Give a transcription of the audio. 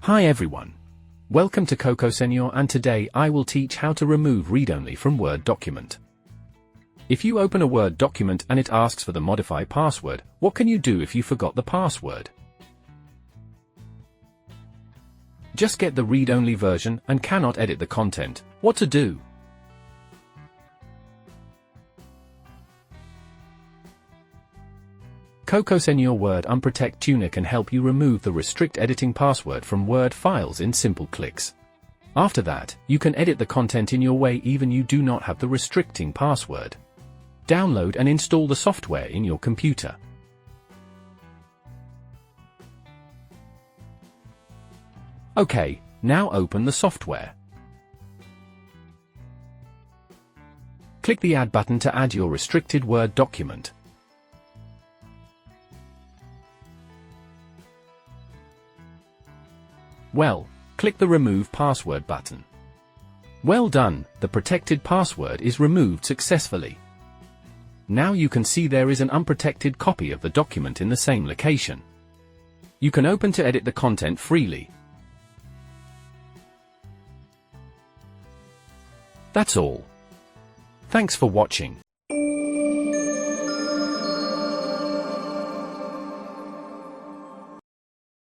Hi everyone. Welcome to Cocosenor, and today I will teach how to remove read-only from Word document. If you open a Word document and it asks for the modify password, what can you do if you forgot the password? Just get the read-only version and cannot edit the content. What to do? Cocosenor Word Unprotect Tuner can help you remove the restrict editing password from Word files in simple clicks. After that, you can edit the content in your way even you do not have the restricting password. Download and install the software in your computer. Okay, now open the software. Click the Add button to add your restricted Word document. Well, click the Remove Password button. Well done, the protected password is removed successfully. Now you can see there is an unprotected copy of the document in the same location. You can open to edit the content freely. That's all. Thanks for watching.